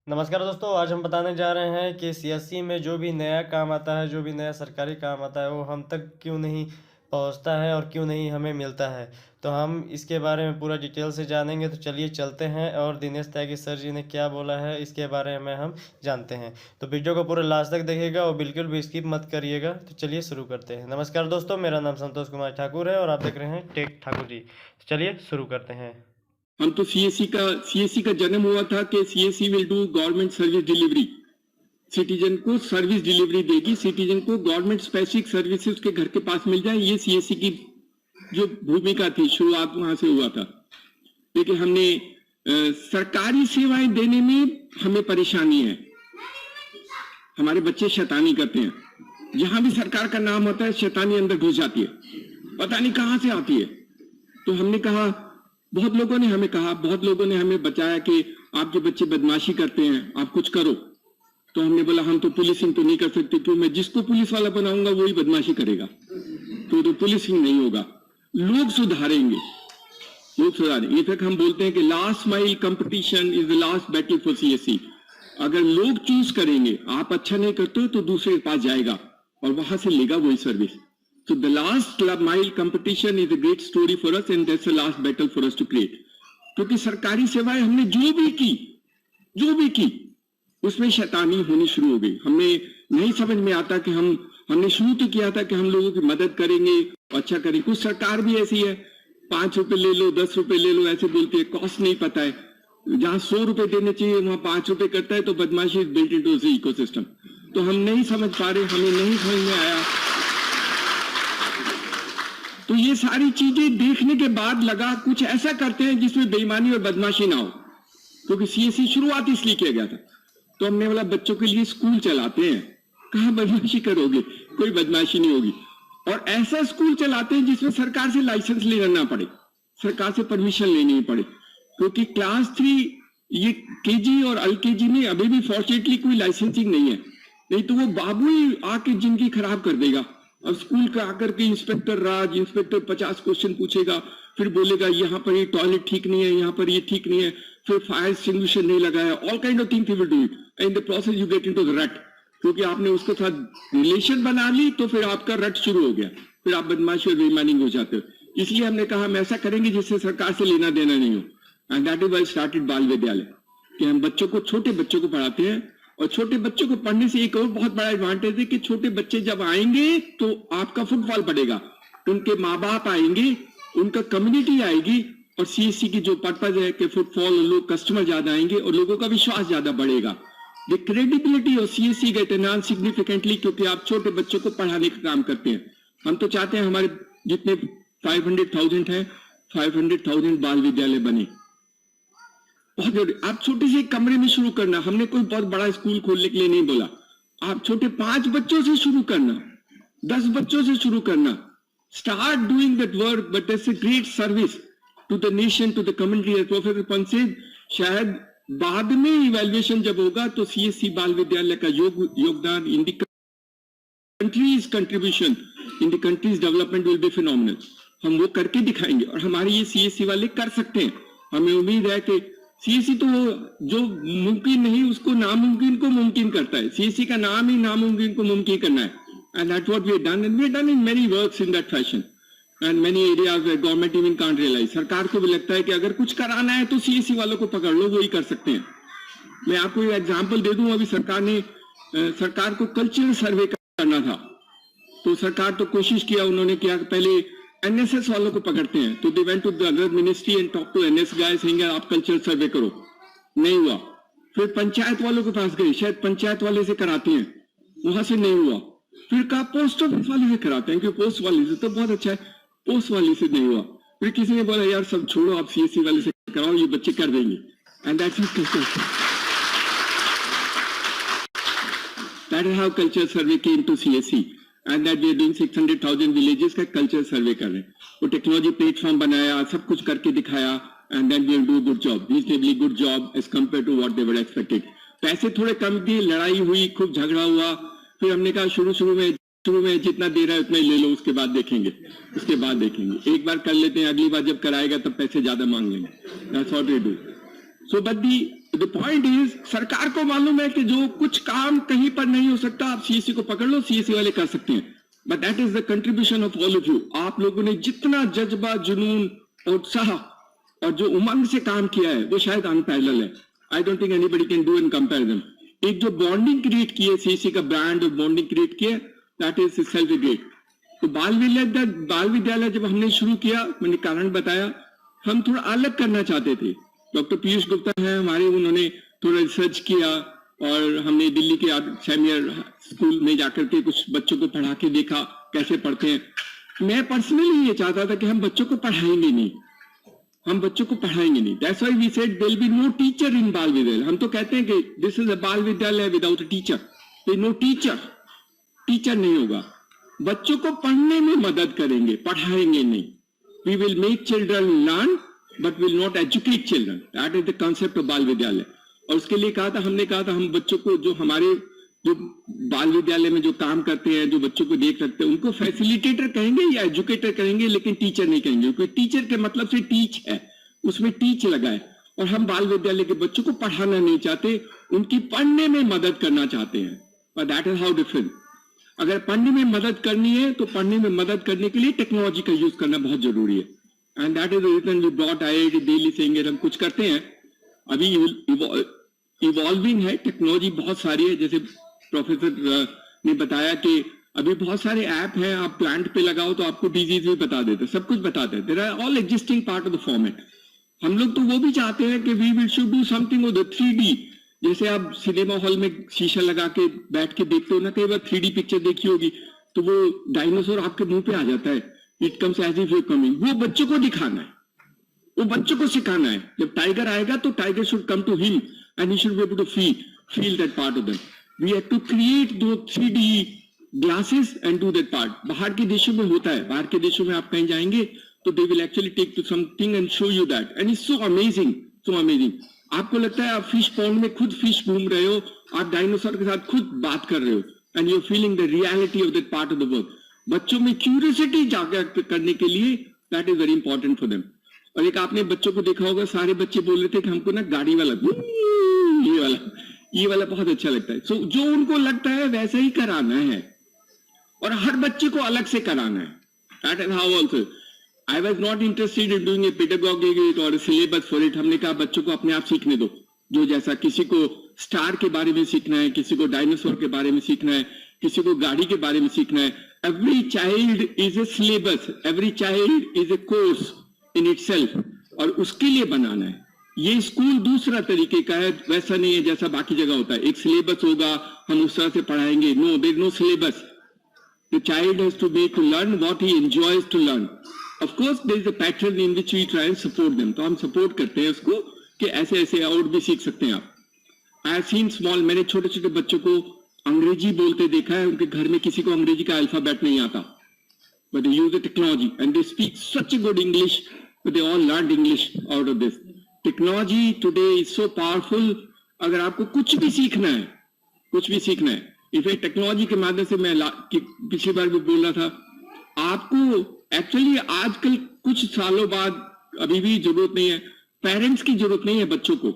नमस्कार दोस्तों, आज हम बताने जा रहे हैं कि सीएससी में जो भी नया काम आता है, जो भी नया सरकारी काम आता है, वो हम तक क्यों नहीं पहुंचता है और क्यों नहीं हमें मिलता है। तो हम इसके बारे में पूरा डिटेल से जानेंगे। तो चलिए चलते हैं और दिनेश त्यागी सर जी ने क्या बोला है इसके बारे में हम जानते हैं। तो वीडियो को पूरा लास्ट तक देखिएगा और बिल्कुल भी स्किप मत करिएगा। तो चलिए शुरू करते हैं। नमस्कार दोस्तों, मेरा नाम संतोष कुमार ठाकुर है और आप देख रहे हैं टेक ठाकुर जी। तो चलिए शुरू करते हैं। हम तो सीएससी का जन्म हुआ था कि CSC will do government service delivery, citizen को सर्विस डिलीवरी देगी, सिटीजन को गवर्नमेंट स्पेसिफिक सर्विसेज उसके घर के पास मिल जाए। ये सीएससी की जो भूमिका थी, शुरुआत वहां से हुआ था। लेकिन हमने सरकारी सेवाएं देने में हमें परेशानी है। हमारे बच्चे शैतानी करते हैं, जहां भी सरकार का नाम होता है शैतानी अंदर घुस जाती है, पता नहीं कहां से आती है। तो हमने कहा, बहुत लोगों ने हमें कहा, बहुत लोगों ने हमें बताया कि आपके बच्चे बदमाशी करते हैं, आप कुछ करो। तो हमने बोला हम तो पुलिसिंग तो नहीं कर सकते, क्यों? मैं जिसको पुलिस वाला बनाऊंगा वही बदमाशी करेगा, तो पुलिसिंग नहीं होगा। लोग सुधारेंगे, लोग सुधारेंगे। इनफैक्ट हम बोलते हैं कि last mile competition is the last battle for CSC. अगर लोग चूज करेंगे, आप अच्छा नहीं करते हो तो दूसरे के पास जाएगा और वहां से लेगा वही service. So the last mile competition is a great story for us and that's the last battle for us to create. क्योंकि सरकारी सेवाएं हमने जो भी की उसमें शैतानी होनी शुरू हो गई। हमें नहीं समझ में आता कि हमने शुरू तो किया था कि हम लोगों की मदद करेंगे, अच्छा करेंगे। कुछ सरकार भी ऐसी है, 5 रुपए ले लो, 10 रुपए ले लो, ऐसे बोलती है, कॉस्ट नहीं पता है। जहां 100 रुपए देने चाहिए वहां 5 रुपए करता है, तो बदमाशी is built into the ecosystem. तो हम नहीं समझ पा रहे, हमें नहीं समझ में आया। तो ये सारी चीजें देखने के बाद लगा कुछ ऐसा करते हैं जिसमें बेईमानी और बदमाशी ना हो, क्योंकि सीएससी शुरुआत इसलिए किया गया था। तो हमने बोला बच्चों के लिए स्कूल चलाते हैं, कहां बदमाशी करोगे, कोई बदमाशी नहीं होगी। और ऐसा स्कूल चलाते हैं जिसमें सरकार से लाइसेंस लेना ना पड़े, सरकार से परमिशन लेनी नहीं पड़े। क्योंकि क्लास 3 ये केजी और एलकेजी में अभी भी फॉर्चुनेटली कोई लाइसेंसिंग नहीं है, नहीं तो वो बाबू ही आके जिंदगी खराब कर देगा। अब स्कूल का आकर के इंस्पेक्टर 50 क्वेश्चन पूछेगा, फिर बोलेगा यहाँ पर ये टॉयलेट ठीक नहीं है, यहाँ पर ये ठीक नहीं है, फिर फायर एक्सटिंग्विशर नहीं लगाया, all kind of things he will do it. In the process you get into the रट, क्योंकि आपने उसके साथ रिलेशन बना ली तो फिर आपका रट शुरू हो गया, फिर आप बदमाशी और बेईमानी हो जाते हो। इसलिए हमने कहा हम ऐसा करेंगे जिससे सरकार से लेना देना नहीं हो। And that is why started बाल विद्यालय, कि हम बच्चों को, छोटे बच्चों को पढ़ाते हैं। और छोटे बच्चों को पढ़ने से एक और बहुत बड़ा एडवांटेज है कि छोटे बच्चे जब आएंगे तो आपका फुटफॉल बढ़ेगा, उनके माँ बाप आएंगे, उनका कम्युनिटी आएगी, और सीएससी की जो पर्पज है कि फुटफॉल, लोग कस्टमर ज्यादा आएंगे और लोगों का विश्वास ज्यादा बढ़ेगा। The credibility of CSC get enhance significantly, क्योंकि आप छोटे बच्चों को पढ़ाने का काम करते हैं। हम तो चाहते हैं हमारे जितने 500,000 है, 500,000 बाल विद्यालय बने। बहुत जरूरी। आप छोटे से कमरे में शुरू करना, हमने कोई बहुत बड़ा स्कूल खोलने के लिए नहीं बोला। आप छोटे 5 बच्चों से शुरू करना, 10 बच्चों से शुरू करना, start doing that work, but it's a great service to the nation, to the community. Professor पंसेज, शायद बाद में इवैल्यूएशन जब होगा तो सीएससी बाल विद्यालय का योगदान in the countries contribution in the countries development will be phenomenal. हम वो करके दिखाएंगे और हमारे ये सीएससी वाले कर सकते हैं। हमें उम्मीद है कि सीएससी तो जो मुमकिन नहीं उसको नामुमकिन को मुमकिन करता है। सीएससी का नाम ही नामुमकिन को मुमकिन करना है। And that's what we have done, and we have done in many works in that fashion and many areas where government even can't realize. सरकार को भी लगता है कि अगर कुछ कराना है तो सीएससी वालों को पकड़ लो, वही कर सकते हैं। मैं आपको एक एग्जाम्पल दे दूं। अभी सरकार को कल्चरल सर्वे करना था, तो सरकार तो कोशिश किया, उन्होंने किया पहले एनएसएस वालों को पकड़ते हैं, तो they went to the other ministry and talk to NS guys saying आप कल्चरल सर्वे करो, नहीं हुआ। फिर पंचायत वालों के पास गए, शायद पंचायत वाले से कराते हैं, वहां से नहीं हुआ। फिर कहा पोस्ट ऑफिस वाले से कराते हैं, क्योंकि पोस्ट वाले से तो बहुत अच्छा है, पोस्ट वाले से नहीं हुआ। फिर किसी ने बोला यार सब छोड़ो, आप सीएससी वाले से कराओ, ये बच्चे कर देंगे। And that's how cultural survey came to CSC. And that we are doing 600,000 villages का कल्चर सर्वे कर रहे हैं। वो टेक्नोलॉजी प्लेटफॉर्म बनाया, सब कुछ करके दिखाया, and then we will do good job, reasonably good job as compare to what they were expected. पैसे थोड़े कम दिए, लड़ाई हुई, खूब झगड़ा हुआ। फिर हमने कहा शुरू में जितना दे रहा है उतना ही ले लो, उसके बाद देखेंगे। एक बार कर लेते हैं, अगली बार जब कराएगा तब पैसे ज्यादा मांग लेंगे। That's what we do. So, but the point is, सरकार को मालूम है कि जो कुछ काम कहीं पर नहीं हो सकता, आप सीएससी को पकड़ लो, सीएससी वाले कर सकते हैं। But that is the contribution of all of you. आप लोगों ने जितना जज्बा, जुनून, उत्साह और जो उमंग से काम किया है वो शायद अनपैरेलल है। I don't think anybody can do in comparison. एक जो बॉन्डिंग क्रिएट की है, सीएससी का ब्रांड और बॉन्डिंग क्रिएट किया, दैट इज सेल्फ ग्रेट। तो बाल विद्यालय जब हमने शुरू किया, मैंने कारण बताया, हम थोड़ा अलग करना चाहते थे। डॉक्टर पीयूष गुप्ता है हमारे, उन्होंने थोड़ा रिसर्च किया और हमने दिल्ली के सैमियर स्कूल में जाकर के कुछ बच्चों को पढ़ा के देखा कैसे पढ़ते हैं। मैं पर्सनली ये चाहता था कि हम बच्चों को पढ़ाएंगे नहीं, हम बच्चों को पढ़ाएंगे नहीं। That's why we said there will be no teacher in Bal Vidyalaya. हम तो कहते हैं कि this is a Bal Vidyalaya without a teacher. There no teacher, teacher नहीं होगा। बच्चों को पढ़ने में मदद करेंगे, पढ़ाएंगे नहीं। We will make children learn but will not educate children. That is the concept of Bal Vidyalaya. और उसके लिए कहा था, हमने कहा था हम बच्चों को, जो हमारे जो बाल विद्यालय में जो काम करते हैं, जो बच्चों को देख सकते हैं, उनको फैसिलिटेटर कहेंगे या एजुकेटर कहेंगे, लेकिन टीचर नहीं कहेंगे, क्योंकि टीचर के मतलब से टीच है, उसमें टीच लगा है। और हम बाल विद्यालय के बच्चों को पढ़ाना नहीं चाहते, उनकी पढ़ने में मदद करना चाहते हैं। But that is how different. अगर पढ़ने में मदद करनी है तो पढ़ने में मदद करने के लिए टेक्नोलॉजी का यूज करना बहुत जरूरी है। And that is the reason we brought IIT Delhi से हम कुछ करते हैं। अभी इवॉल्विंग है, टेक्नोलॉजी बहुत सारी है। जैसे प्रोफेसर ने बताया कि अभी बहुत सारे ऐप हैं, आप प्लांट पे लगाओ तो आपको डिजीज भी बता देते, सब कुछ बता देते। There are all existing part of the format. हम लोग तो वो भी चाहते हैं कि we will should do something with 3D। जैसे आप सिनेमा हॉल में शीशा लगा के बैठ के देखते हो ना, कई बार 3D पिक्चर देखी होगी, तो वो डायनासोर आपके मुंह पे आ जाता है, it comes as if you coming. वो बच्चों को दिखाना है, वो बच्चों को सिखाना है। जब टाइगर आएगा तो tiger should come to him and he should be able to feel that part of them. We have to create two 3D glasses and do that part. बाहर के देशों में होता है, बाहर के देशों में आप कहीं जाएंगे तो they will actually take to something and show you that, and it's so amazing, so amazing. आपको लगता है आप फिश पॉन्ड में खुद फिश घूम रहे हो, आप डायनासोर के साथ खुद बात कर रहे हो, and you are feeling the reality of that part of the world. बच्चों में क्यूरियोसिटी जागृत करने के लिए that is very important for them. और एक आपने बच्चों को देखा होगा, सारे बच्चे बोल रहे थे कि हमको ना गाड़ी वाला, ये वाला बहुत अच्छा लगता है। सो जो उनको लगता है वैसा ही कराना है, और हर बच्चे को अलग से कराना है। That is how also I was not interested in doing a pedagogic or a syllabus for it. हमने कहा बच्चों को अपने आप सीखने दो, जो जैसा किसी को स्टार के बारे में सीखना है, किसी को डायनासोर के बारे में सीखना है, किसी को गाड़ी के बारे में सीखना है। Every child is a syllabus, every child is a course in itself, और उसके लिए बनाना है। ये स्कूल दूसरा तरीके का है, वैसा नहीं है जैसा बाकी जगह होता है। एक सिलेबस होगा, हम उस तरह से पढ़ाएंगे। No, there is no syllabus. The child has to be to learn what he enjoys to learn. Of course, there is a pattern in which we try and support them. तो हम support करते हैं उसको कि ऐसे ऐसे और भी सीख सकते हैं आप। I have seen small, मैंने छोटे छोटे बच्चों को अंग्रेजी बोलते देखा है, उनके घर में किसी को अंग्रेजी का अल्फाबेट नहीं आता, but they use the technology and they speak such a good English, but they all learned English out of this. Technology today is so powerful. अगर आपको कुछ भी सीखना है, कुछ भी सीखना है, इफेक्ट टेक्नोलॉजी के माध्यम से, मैं पिछली बार भी बोल रहा था, आपको एक्चुअली आजकल कुछ सालों बाद अभी भी जरूरत नहीं है, पेरेंट्स की जरूरत नहीं है बच्चों को।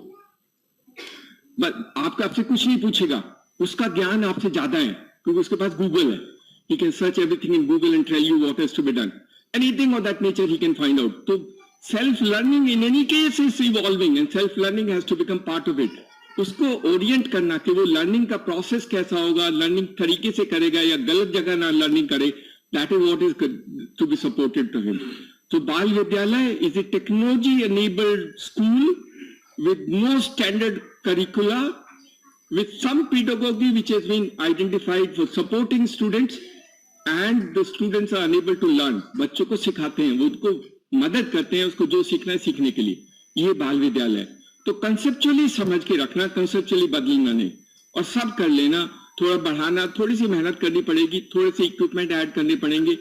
आपका आपसे कुछ नहीं पूछेगा, उसका ज्ञान आपसे ज्यादा है, क्योंकि उसके पास गूगल है। He can search everything in Google and tell you what has to be done. Anything of that nature he can find out. So self-learning in any case is evolving and self-learning has to become part of it. उसको Orient करना कि वो learning का process कैसा होगा, learning तरीके से करेगा या गलत जगह ना लर्निंग करे, that is what is to be supported to him. So Bal Vidyalaya is a technology-enabled school with no standard curricula, with some pedagogy which has been identified for supporting students, and the students are unable to learn. बच्चों को सिखाते हैं, वो उनको मदद करते हैं उसको जो सीखना है सीखने के लिए। ये बाल विद्यालय। तो कंसेप्चुअली समझ के रखना, कंसेप्चुअली बदलना नहीं, और सब कर लेना। थोड़ा बढ़ाना, थोड़ी सी मेहनत करनी पड़ेगी, थोड़े से इक्विपमेंट ऐड करने पड़ेंगे।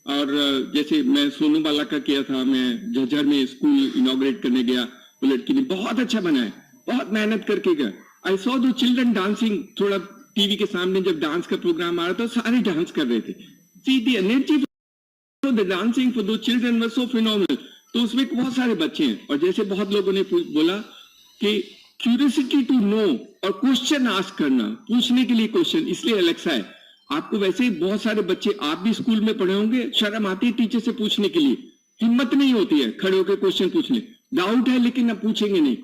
और जैसे मैं सोनू बाला का किया था, मैं झज्जर में स्कूल इनॉग्रेट करने गया, वो लड़की ने बहुत अच्छा बनाया, बहुत मेहनत करके गया। आई सॉ दो चिल्ड्रन डांसिंग, थोड़ा टीवी के सामने जब डांस का प्रोग्राम आ रहा था, सारे डांस कर रहे थे। See the energy for the dancing for दो चिल्ड्रन वाज सो फिनोमिनल। तो उसमें बहुत सारे बच्चे हैं, और जैसे बहुत लोगों ने बोला कि क्यूरियोसिटी टू नो और क्वेश्चन आस्क करना, पूछने के लिए क्वेश्चन, इसलिए अलेक्सा है। आपको वैसे ही बहुत सारे बच्चे, आप भी स्कूल में पढ़े होंगे, शर्म आती है टीचर से पूछने के लिए, हिम्मत नहीं होती है खड़े होकर क्वेश्चन पूछने, डाउट है लेकिन अब पूछेंगे नहीं।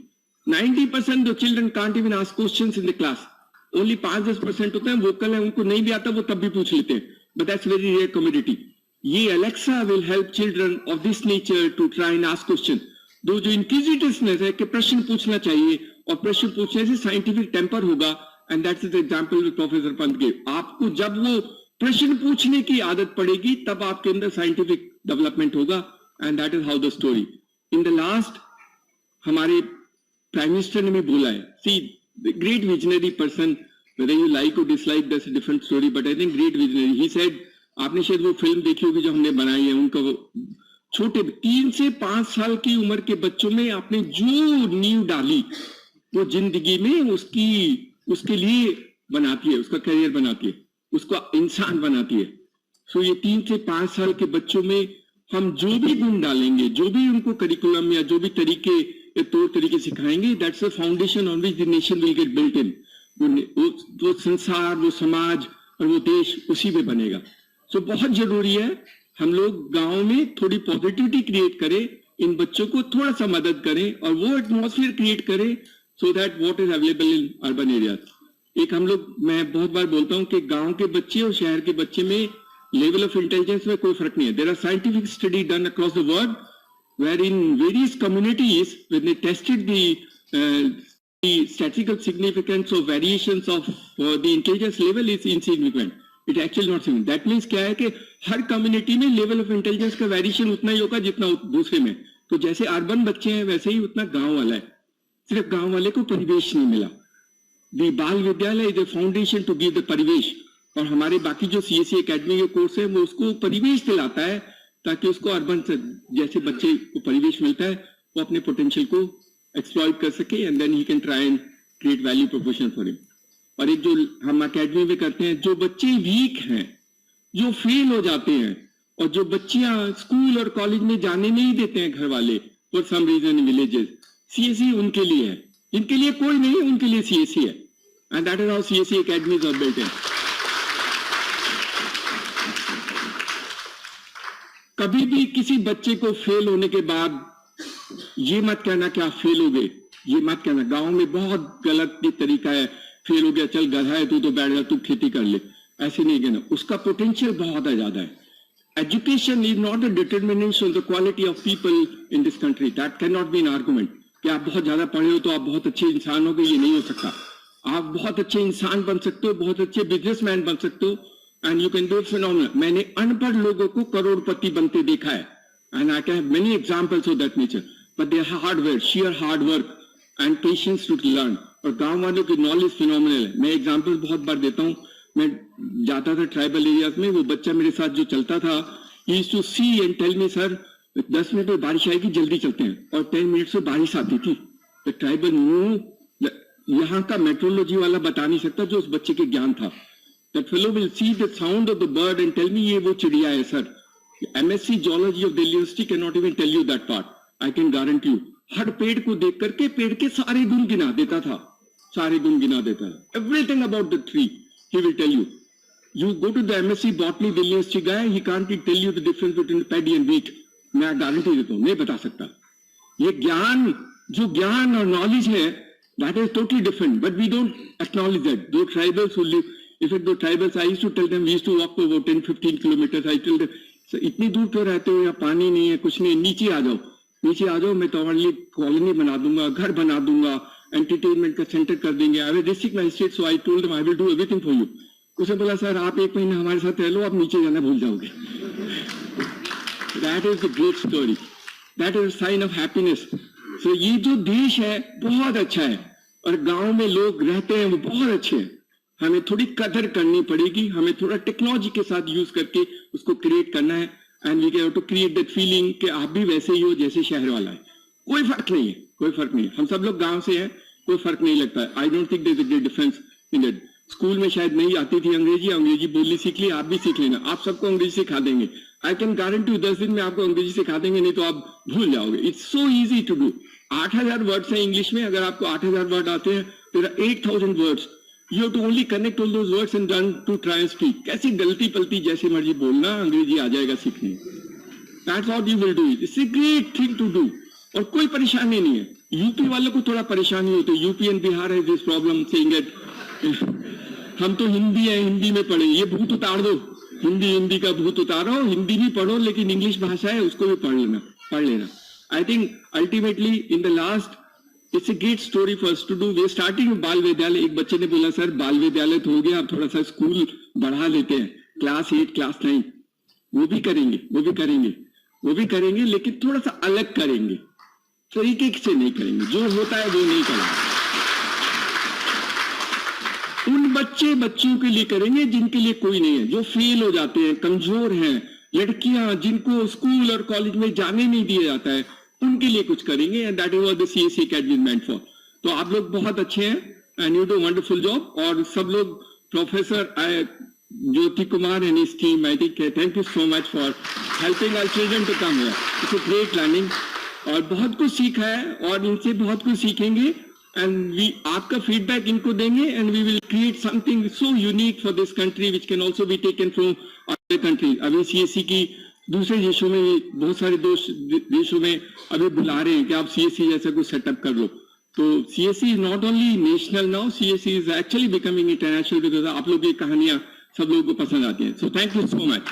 90% जो children can't even ask questions in the class, only 5-10% होते हैं वोकल है, उनको नहीं भी आता वो तब भी पूछ लेते हैं, but that's very rare community. ये Alexa will help children of this nature to try and ask question. दो जो इंक्विजिटिवनेस है कि प्रश्न पूछना चाहिए, और प्रश्न पूछने से साइंटिफिक टेम्पर होगा, and that's the example with professor Pant gave. आपको जब वो प्रश्न पूछने की आदत पड़ेगी तब आपके अंदर साइंटिफिक डेवलपमेंट होगा, and that is how the story. In the last हमारे प्राइम मिनिस्टर ने भी बोला है, see the great visionary person, whether you like or dislike that's a different story, but I think great visionary, he said, आपने शायद वो film देखी होगी जो हमने बनाई है, उनका वो छोटे 3 से 5 साल की उम्र के बच्चों में आपने जो नींव डाली वो जिंदगी में उसके लिए बनाती है, उसका करियर बनाती है, उसको इंसान बनाती है। सो ये 3 से 5 साल के बच्चों में हम जो भी गुण डालेंगे, जो भी उनको करिकुलम या जो भी तरीके तौर तरीके सिखाएंगे, that's the foundation on which the nation will get built in. वो संसार, वो समाज और वो देश उसी में बनेगा। सो बहुत जरूरी है हम लोग गांव में थोड़ी पॉजिटिविटी क्रिएट करें, इन बच्चों को थोड़ा सा मदद करें और वो एटमॉस्फेयर क्रिएट करें so that what is available in urban areas. एक हम लोग, मैं बहुत बार बोलता हूं कि गांव के बच्चे और शहर के बच्चे में लेवल ऑफ इंटेलिजेंस में कोई फर्क नहीं है। There are scientific study done across the world where in various communities when they tested the statistical significance of variations of the intelligence level is insignificant. It actually not significant. That means क्या है कि हर community में level of intelligence का variation उतना ही होगा जितना दूसरे में। तो जैसे अर्बन बच्चे हैं वैसे ही उतना गांव वाला है, सिर्फ गांव वाले को परिवेश नहीं मिला। The Bal Vidyalaya is a foundation to give the परिवेश, और हमारे बाकी जो CSE एकेडमी के कोर्स है वो उसको परिवेश दिलाता है ताकि उसको अर्बन से जैसे बच्चे को परिवेश मिलता है वो अपने पोटेंशियल को एक्सप्लॉइट कर सके, and then he can try and create value proportion for him. और एक जो हम एकेडमी में करते हैं, जो बच्चे वीक हैं, जो फेल हो जाते हैं, और जो बच्चियां स्कूल और कॉलेज में जाने नहीं देते हैं घर वाले for some reason in villages, CSE उनके लिए है। इनके लिए कोई नहीं, उनके लिए CSE है, and that is how CSE academies are built in. कभी भी किसी बच्चे को फेल होने के बाद ये मत कहना कि आप फेल हो गए, ये मत कहना। गांव में बहुत गलत तरीका है, फेल हो गया चल गधा है तू तो बैठ जा, तू खेती कर ले, ऐसे नहीं कहना। उसका पोटेंशियल बहुत ज्यादा है। Education is not a determination of the quality of people in this country, that can not be an argument कि आप बहुत ज्यादा पढ़े हो तो आप बहुत अच्छे इंसान हो गए, ये नहीं हो सकता। आप बहुत अच्छे इंसान बन सकते हो, बहुत अच्छे बिजनेसमैन बन सकते हो, and you can do it phenomenal. मैंने अनपढ़ लोगों को करोड़पति बनते देखा है, and I can have many examples of that nature, but they hard work, sheer hard work and patience to learn. और गांव वालों की नॉलेज फिनोमिनल है। मैं एग्जांपल बहुत बार देता हूँ। मैं जाता था ट्राइबल एरियाज में, वो बच्चा मेरे साथ जो चलता था, he used to see and tell me, sir 10 minute में बारिश आएगी, जल्दी चलते हैं, और 10 मिनट से बारिश आती थी। द ट्राइबल न्यू, यहाँ का मेट्रोलॉजी वाला बता नहीं सकता जो उस बच्चे के ज्ञान था। That fellow will see the sound of the bird and tell me ये वो चिड़िया है sir. MSc Zoology of Delhi University cannot even tell you that part. I can guarantee you. हर पेड़ को देख करके पेड़ के सारे गुण गिना देता था, सारे गुण गिना देता है। Everything about the tree he will tell you. You go to the MSc Botany Delhi University guy, he can't tell you the difference between paddy and wheat. मैं गारंटी देता हूँ, नहीं बता सकता। ये ज्ञान, जो ज्ञान और नॉलेज है, that is totally different. But we don't acknowledge that. Those tribals who live, in fact, those tribals, I used to tell them, we used to walk for about 10-15 kilometers. I tell them, इतनी दूर क्यों रहते हो, यहाँ पानी नहीं है, कुछ नहीं, नीचे आ जाओ, नीचे आ जाओ, मैं तुम्हारे लिए कॉलोनी बना दूंगा, घर बना दूंगा, एंटरटेनमेंट का सेंटर कर देंगे। I will district magistrate, so I told them I will do everything for you. उसने बोला सर आप 1 महीना हमारे साथ रह लो, आप नीचे जाना भूल जाओगे। That is the great story, that is sign of happiness. So ये जो देश है बहुत अच्छा है, और गांव में लोग रहते हैं वो बहुत अच्छे हैं। हमें थोड़ी कदर करनी पड़ेगी, हमें थोड़ा टेक्नोलॉजी के साथ यूज करके उसको क्रिएट करना है, and we can to create that feeling कि आप भी वैसे ही हो जैसे शहर वाला है। कोई फर्क नहीं है, कोई फर्क नहीं है। हम सब लोग गांव से हैं, कोई फर्क नहीं लगता है। I don't think there is a great difference in that. School में शायद नहीं आती थी अंग्रेजी, अंग्रेजी बोलनी सीख ली, आप भी सीख लेना, आप सबको अंग्रेजी सिखा देंगे। आई कैन गारंटी 10 दिन में आपको अंग्रेजी सिखा देंगे, नहीं तो आप भूल जाओगे। It's so easy to do. 8,000 words है इंग्लिश में. अगर आपको 8,000 वर्ड आते हैं, there are 8,000 words. You have to only connect all those words and learn to try and speak. कैसी गलती पलती जैसे मर्जी बोलना, अंग्रेजी आ जाएगा सीखने. That's what you will do. It's a great thing to do. और कोई परेशानी नहीं है. यूपी वालों को थोड़ा परेशानी होती है. यूपी एंड बिहार है दिस प्रॉब्लम saying that हम तो हिंदी है, हिंदी में पढ़े. ये भूत उतार दो. हिंदी का भूत उतारो. हिंदी भी पढ़ो, लेकिन इंग्लिश भाषा है उसको भी पढ़ लेना. I think ultimately in the last it's a great story for us to do. We are starting बाल विद्यालय. एक बच्चे ने बोला सर बाल विद्यालय तो हो गया, अब थोड़ा सा स्कूल बढ़ा लेते हैं, क्लास 8 क्लास 9. वो भी करेंगे लेकिन थोड़ा सा अलग करेंगे, तरीके से नहीं करेंगे. जो होता है वो नहीं करेंगे. उन बच्चियों के लिए करेंगे जिनके लिए कोई नहीं है, जो फेल हो जाते हैं, कमजोर हैं, लड़कियां जिनको स्कूल और कॉलेज में जाने नहीं दिया जाता है, उनके लिए कुछ करेंगे. And that is what the CSC academy is meant for. तो आप लोग बहुत अच्छे हैं and you do wonderful job. और सब लोग, professor Jyoti Kumar and his team, I think thank you so much for helping our children to come here. It's a great learning. और बहुत कुछ सीखा है और इनसे बहुत कुछ सीखेंगे. एंड वी आपका फीडबैक इनको देंगे and we will create something so unique for this country which can also be taken from other country. अभी सीएससी की दूसरे देशों में, बहुत सारे देशों में अभी बुला रहे हैं कि आप सीएससी जैसा कुछ सेटअप कर लो. तो CSC is not only national now, CSC is actually becoming international, because आप लोग की कहानियां सब लोगों को पसंद आती हैं. So thank you so much.